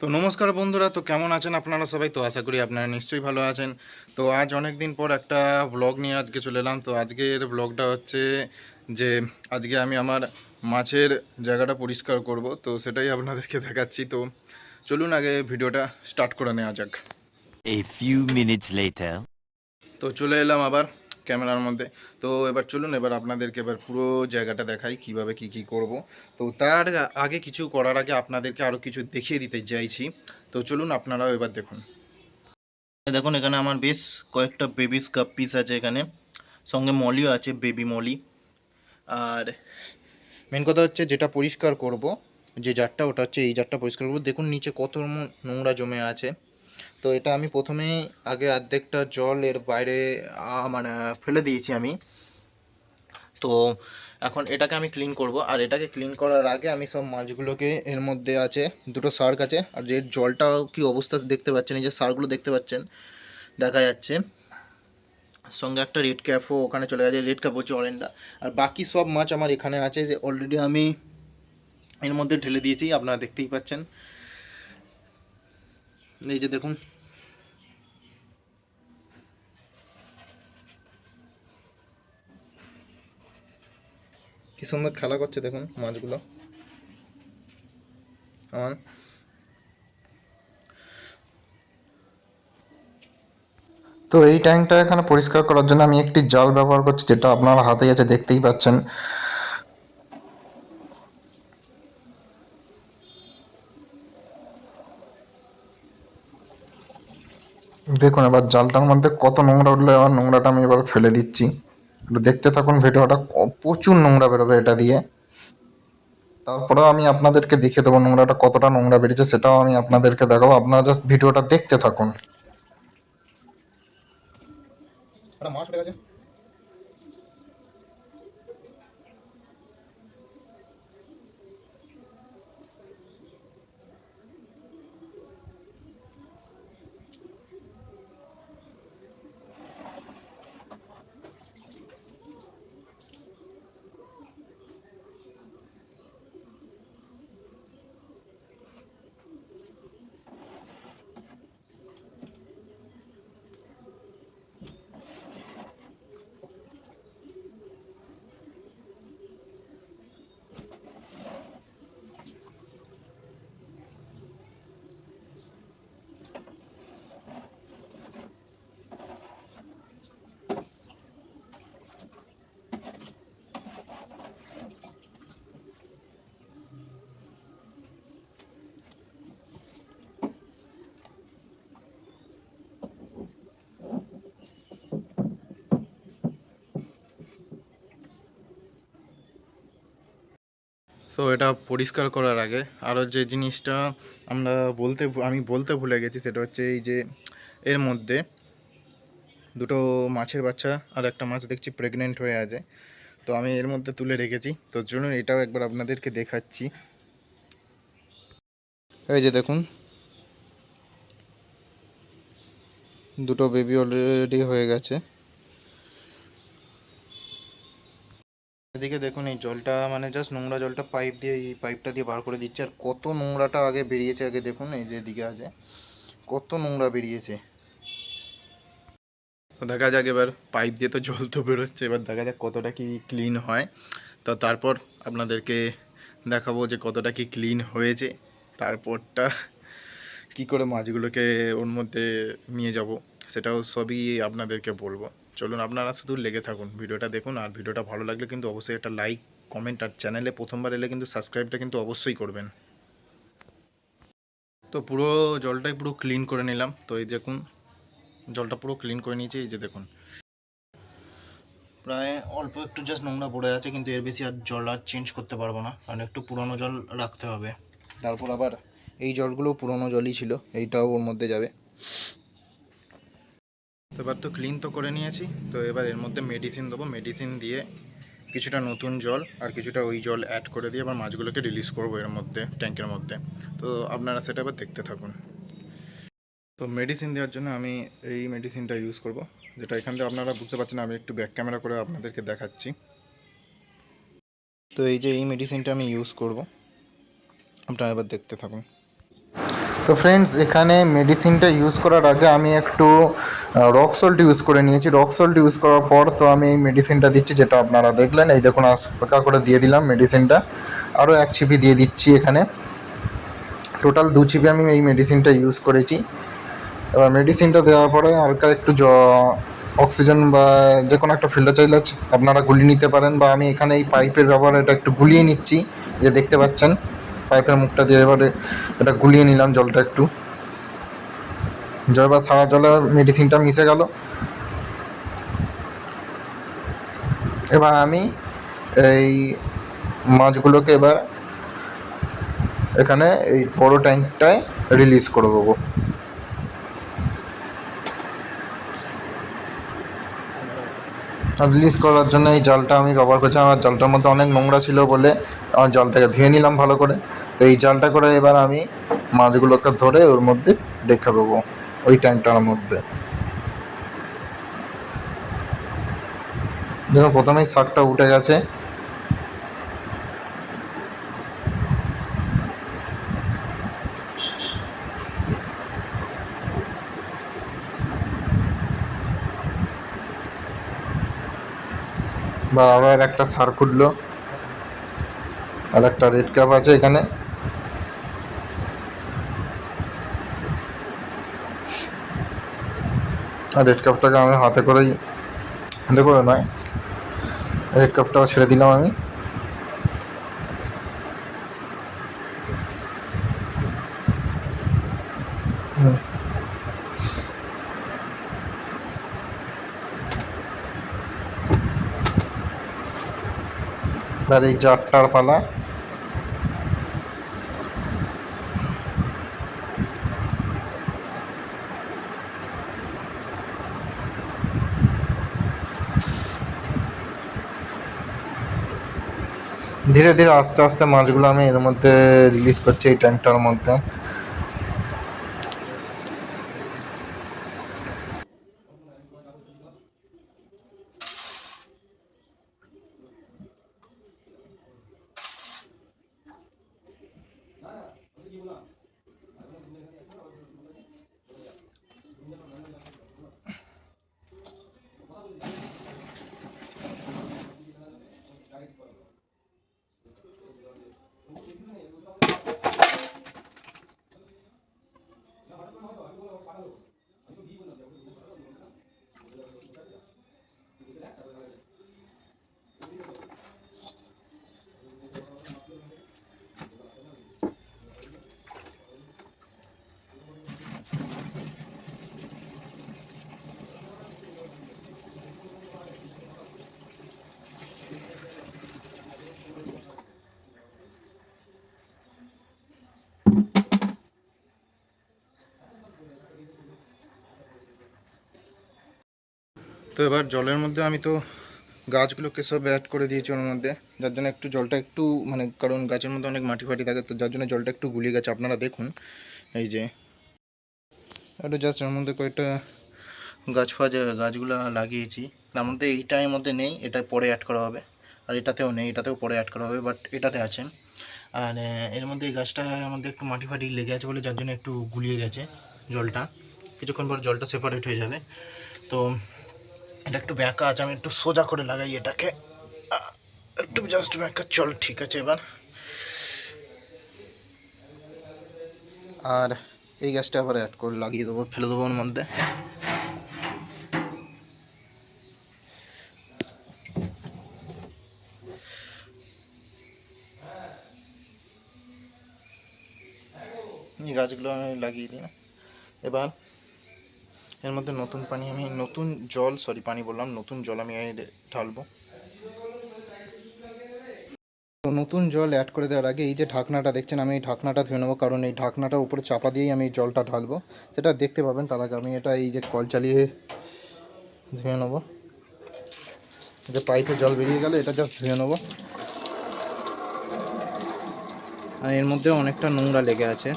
তো নমস্কার বন্ধুরা, তো কেমন আছেন আপনারা সবাই? তো আশা করি আপনারা নিশ্চয়ই ভালো আছেন। তো আজ অনেক দিন পর একটা ব্লগ নিয়ে আজকে চলে এলাম। তো আজকের ব্লগটা হচ্ছে যে আজকে আমি আমার মাছের জায়গাটা পরিষ্কার করব, তো সেটাই আপনাদেরকে দেখাচ্ছি। তো চলুন আগে ভিডিওটা স্টার্ট করে নেওয়া যাক। A few minutes later. তো চলে এলাম আবার ক্যামেরার মধ্যে। তো এবার চলুন, এবার আপনাদেরকে এবার পুরো জায়গাটা দেখাই কিভাবে কি করব। তো তার আগে কিছু করার আগে আপনাদেরকে আরও কিছু দেখিয়ে দিতে চাইছি। তো চলুন আপনারাও এবার দেখুন। দেখুন এখানে আমার বেশ কয়েকটা বেবিস কাপ পিস আছে, এখানে সঙ্গে মলিও আছে, বেবি মলি। আর মেন কথা হচ্ছে যেটা পরিষ্কার করব, যে জারটা, ওটা হচ্ছে এই জারটা পরিষ্কার করব। দেখুন নিচে কত নোংরা জমে আছে। তো এটা আমি প্রথমেই আগে অর্ধেকটা জল এর বাইরে মানে ফেলে দিয়েছি আমি। তো এখন এটাকে আমি ক্লিন করব, আর এটাকে ক্লিন করার আগে আমি সব মাছগুলোকে, এর মধ্যে আছে দুটো শার্ক আছে, আর যে জলটাও কি অবস্থা দেখতে পাচ্ছেন, এই যে শার্কগুলো দেখতে পাচ্ছেন দেখা যাচ্ছে, সঙ্গে একটা রেড ক্যাপও ওখানে চলে গেছে, রেড ক্যাপ হচ্ছে অরেঞ্জটা। আর বাকি সব মাছ আমার এখানে আছে, যে অলরেডি আমি এর মধ্যে ঢেলে দিয়েছি, আপনারা দেখতেই পাচ্ছেন। এই যে দেখুন, কি সুন্দর খেলা করছে দেখুন মাছগুলো আমার। তো এই ট্যাঙ্কটা এখানে পরিষ্কার করার জন্য আমি একটি জাল ব্যবহার করছি, যেটা আপনার হাতেই আছে, দেখতেই পাচ্ছেন। দেখুন এবার জালটার মধ্যে কত নোংরা উঠলো, এবার নোংরাটা আমি এবার ফেলে দিচ্ছি। একটু দেখতে থাকুন ভিডিওটা, প্রচুর নোংরা বেরোবে এটা দিয়ে। তারপরেও আমি আপনাদেরকে দেখিয়ে দেবো নোংরাটা কতটা নোংরা বেরিয়েছে, সেটাও আমি আপনাদেরকে দেখাবো। আপনারা জাস্ট ভিডিওটা দেখতে থাকুন। একটা মাছ উঠে গেছে। তো এটা পরিষ্কার করার আগে আরও যে জিনিসটা আমি বলতে ভুলে গেছি, সেটা হচ্ছে এই যে এর মধ্যে দুটো মাছের বাচ্চা আর একটা মাছ দেখছি প্রেগনেন্ট হয়ে আছে। তো আমি এর মধ্যে তুলে রেখেছি, তো চলুন এটাও একবার আপনাদেরকে দেখাচ্ছি। এই যে দেখুন, দুটো বেবি অলরেডি হয়ে গেছে। এদিকে দেখুন, এই জলটা মানে জাস্ট নোংরা জলটা পাইপ দিয়ে, এই পাইপটা দিয়ে বার করে দিচ্ছে। আর কত নোংরাটা আগে বেরিয়েছে, আগে দেখুন এই যে এদিকে আছে কত নোংরা বেরিয়েছে। তো দেখা যাক, এবার পাইপ দিয়ে তো জল তো বেরোচ্ছে, এবার দেখা যাক কতটা কি ক্লিন হয়। তো তারপর আপনাদেরকে দেখাবো যে কতটা কি ক্লিন হয়েছে। তারপরটা কি করে মাছগুলোকে ওর মধ্যে নিয়ে যাব, সেটাও সবই আপনাদেরকে বলবো। চলুন আপনারা শুধু লেগে থাকুন, ভিডিওটা দেখুন। আর ভিডিওটা ভালো লাগলে কিন্তু অবশ্যই একটা লাইক, কমেন্ট, আর চ্যানেলে প্রথমবার এলে কিন্তু সাবস্ক্রাইবটা কিন্তু অবশ্যই করবেন। তো পুরো জলটাই পুরো ক্লিন করে নিলাম। তো এই দেখুন, জলটা পুরো ক্লিন করে নিয়েছি। এই যে দেখুন, প্রায় অল্প একটু জাস্ট নোংরা পড়ে আছে, কিন্তু এর বেশি আর জল আর চেঞ্জ করতে পারবো না, কারণ একটু পুরনো জল রাখতে হবে। তারপর আবার এই জলগুলো পুরনো জলই ছিল, এইটাও ওর মধ্যে যাবে। তো এবার তো ক্লিন তো করে নিয়েছি। তো এবার এর মধ্যে মেডিসিন দেবো, মেডিসিন দিয়ে কিছুটা নতুন জল আর কিছুটা ওই জল অ্যাড করে দিয়ে আবার মাছগুলোকে রিলিজ করবো এর মধ্যে, ট্যাঙ্কের মধ্যে। তো আপনারা সেটা এবার দেখতে থাকুন। তো মেডিসিন দেওয়ার জন্য আমি এই মেডিসিনটা ইউজ করব, যেটা এখান থেকে আপনারা বুঝতে পারছেন, আমি একটু ব্যাক ক্যামেরা করে আপনাদেরকে দেখাচ্ছি। তো এই যে এই মেডিসিনটা আমি ইউজ করব, আপনারা এবার দেখতে থাকুন। তো ফ্রেন্ডস, এখানে মেডিসিনটা ইউজ করার আগে আমি একটু রক সল্ট ইউজ করে নিয়েছি। রক সল্ট ইউজ করার পর তো আমি এই মেডিসিনটা দিচ্ছি, যেটা আপনারা দেখলেন। এই দেখুন, হালকা করে দিয়ে দিলাম মেডিসিনটা, আরও 1 ছিপি দিয়ে দিচ্ছি এখানে। টোটাল 2 ছিপি আমি এই মেডিসিনটা ইউজ করেছি। এবার মেডিসিনটা দেওয়ার পরে হালকা একটু অক্সিজেন বা যে কোনো একটা ফিল্টার চাইলে আপনারা গুলিয়ে নিতে পারেন, বা আমি এখানে এই পাইপের ব্যবহার এটা একটু গুলিয়ে নিচ্ছি। যে দেখতে পাচ্ছেন পাইপের মুখটা দিয়ে এবারে এটা গুলিয়ে নিলাম জলটা একটু। এবার সারা জলে মেডিসিনটা মিশে গেল। এবার আমি এই মাছগুলোকে এবার এখানে এই বড় ট্যাঙ্কটায় রিলিজ করে দেবো। রিলিজ করার জন্য এই জালটা আমি ব্যবহার করছি। আমার জালটার মধ্যে অনেক নোংরা ছিল বলে আমার জালটাকে ধুয়ে নিলাম ভালো করে। তো এই জালটা করে এবার আমি মাছগুলোকে ধরে ওর মধ্যে রেখে দেবো, ওই ট্যাঙ্কটার মধ্যে। দেখুন প্রথমেই শাকটা উঠে গেছে। বা আবার একটা সার ফুটলো, আর একটা রেড কাপ আছে এখানে। আর রেড কাপটাকে আমি হাতে করে নয়, রেড কাপটাও ছেড়ে দিলাম আমি। আর এই জারটার পালা। ধীরে ধীরে আস্তে আস্তে মাছগুলো আমি এর মধ্যে রিলিজ করছি, এই ট্যাঙ্কটার মধ্যে। তো এবার জলের মধ্যে আমি তো গাছগুলোকে সব অ্যাড করে দিয়েছি ওর মধ্যে, যার জন্য একটু জলটা একটু মানে, কারণ গাছের মধ্যে অনেক মাটি ফাটি থাকে, তো যার জন্য জলটা একটু গুলিয়ে গেছে। আপনারা দেখুন এই যে একটু জাস্ট এর মধ্যে কয়েকটা গাছগুলো লাগিয়েছি। তার মধ্যে এইটার মধ্যে নেই, এটা পরে অ্যাড করা হবে। আর এটাতেও নেই, এটাতেও পরে অ্যাড করা হবে, বাট এটাতে আছে। আর এর মধ্যে এই গাছটার মধ্যে একটু মাটি ফাটি লেগে আছে বলে যার জন্য একটু গুলিয়ে গেছে জলটা। কিছুক্ষণ পর জলটা সেপারেট হয়ে যাবে। তো এটা একটু ব্যাঁকা আছে, আমি একটু সোজা করে লাগাই এটাকে, একটু জাস্ট ব্যাঁকা। চল ঠিক আছে। এবার আর এই গাছটা আবার অ্যাড করে লাগিয়ে দেবো, ফেলে দেবো ওর মধ্যে। এই গাছগুলো আমি লাগিয়ে দিই। এবার এর মধ্যে নতুন জল আমি ঢালবো। তো নতুন জল অ্যাড করে দেওয়ার আগে এই যে ঢাকনাটা দেখছেন, আমি এই ঢাকনাটা ধুয়ে নেবো, কারণ এই ঢাকনাটার উপরে চাপা দিয়েই আমি এই জলটা ঢালবো। সেটা দেখতে পাবেন। তার আগে আমি এটা এই যে কল চালিয়ে ধুয়ে নেবো। যে পাইপে জল বেরিয়ে গেলে এটা জাস্ট ধুয়ে নেবো। আর এর মধ্যে অনেকটা নোংরা লেগে আছে।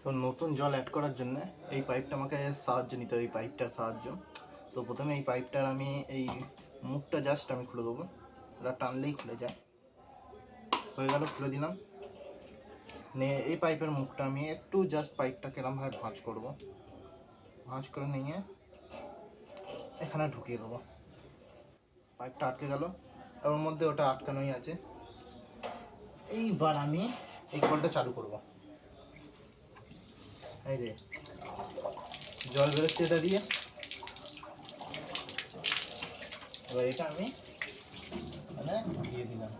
তো নতুন জল অ্যাড করার জন্য এই পাইপটা আমাকে সাহায্য নিতে হবে, এই পাইপটার সাহায্য। তো প্রথমে এই পাইপটার আমি এই মুখটা জাস্ট আমি খুলে দেবো, এটা টানলেই খুলে যায়। হয়ে গেল, খুলে দিলাম। নিয়ে এই পাইপের মুখটা আমি একটু জাস্ট পাইপটা কেরমভাবে ভাঁজ করব, ভাঁজ করে নিয়ে এখানে ঢুকিয়ে দেবো। পাইপটা আটকে গেল, আর ওর মধ্যে ওটা আটকানোই আছে। এইবার আমি এই কলটা চালু করব। এই যে জল বেরোচ্ছে এটা দিয়ে, এবার এটা আমি মানে ঢুকিয়ে দিলাম।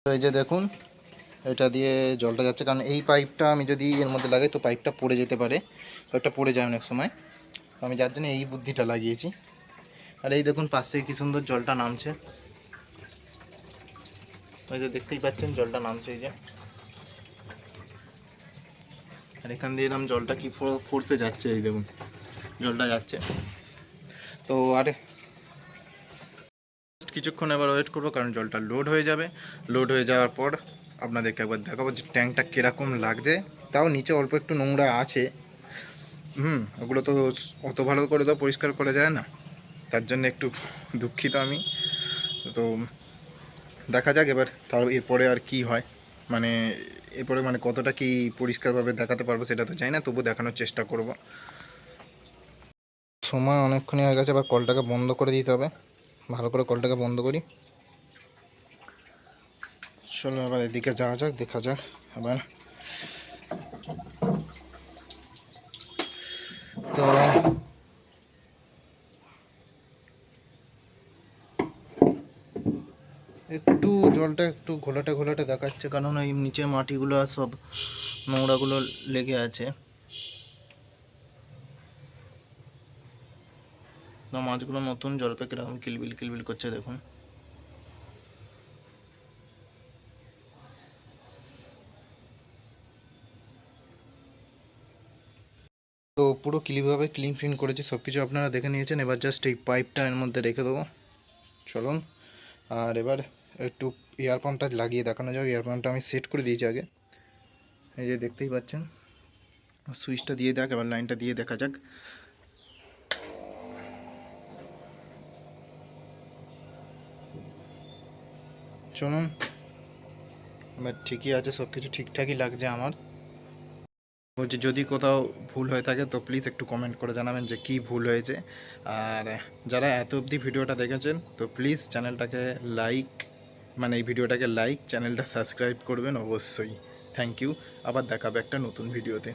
এই যে দেখুন, এটা দিয়ে জলটা যাচ্ছে, কারণ এই পাইপটা আমি যদি এর মধ্যে লাগাই তো পাইপটা পড়ে যেতে পারে, পাইপটা পড়ে যায় অনেক সময়। আমি যার জন্য এই বুদ্ধিটা লাগিয়েছি। আর এই দেখুন পাশে কি সুন্দর জলটা নামছে, ওই যে দেখতেই পাচ্ছেন জলটা নামছে এই যে। আর এখান দিয়ে এরকম জলটা কি ফোর্সে যাচ্ছে, এই দেখুন জলটা যাচ্ছে। তো আরে কিছুক্ষণ এবার ওয়েট করবো, কারণ জলটা লোড হয়ে যাবে। লোড হয়ে যাওয়ার পর আপনাদেরকে একবার দেখাবো যে ট্যাঙ্কটা কীরকম লাগছে। তাও নিচে অল্প একটু নোংরা আছে, ওগুলো তো অত ভালো করে তো পরিষ্কার করা যায় না, তার জন্য একটু দুঃখিত আমি। তো দেখা যাক এবার, তার এরপরে আর কি হয়, মানে এরপরে মানে কতটা কি পরিষ্কারভাবে দেখাতে পারবো সেটা তো জানি না, তবু দেখানোর চেষ্টা করব। সময় অনেকক্ষণই হয়ে গেছে, এবার কলটাকে বন্ধ করে দিতে হবে। ভালো করে কলটাকে বন্ধ করি। চলো এবার এদিকে যাওয়া যাক, দেখা যাক আবার। তো একটু জলটা একটু ঘোলাটে ঘোলাটে দেখাচ্ছে, কারণ এই নিচে মাটিগুলো আর সব নোংরাগুলো লেগে আছে। তো মাছগুলো নতুন জলপে কিরকম কিলবিল কিলবিল করছে দেখুন। তো পুরো ক্লিনভাবে ক্লিন করেছি, সব কিছু আপনারা দেখে নিয়েছেন। এবার জাস্ট এই পাইপটা এর মধ্যে রেখে দেবো, চলুন। আর এবার একটু এয়ার পাম্পটা লাগিয়ে দেখানো যাক। এয়ার পাম্পটা আমি সেট করে দিয়েছি আগে, এই যে দেখতেই পাচ্ছেন। সুইচটা দিয়ে দেখ, এবার লাইনটা দিয়ে দেখা যাক। চলুন, এবার ঠিকই আছে, সব কিছু ঠিকঠাকই লাগছে আমার। বলছি যদি কোথাও ভুল হয়ে থাকে তো প্লিজ একটু কমেন্ট করে জানাবেন যে কী ভুল হয়েছে। আর যারা এত অবধি ভিডিওটা দেখেছেন তো প্লিজ চ্যানেলটাকে লাইক, মানে এই ভিডিওটাকে লাইক, চ্যানেলটা সাবস্ক্রাইব করবেন অবশ্যই। থ্যাংক ইউ, আবার দেখাবে একটা নতুন ভিডিওতে।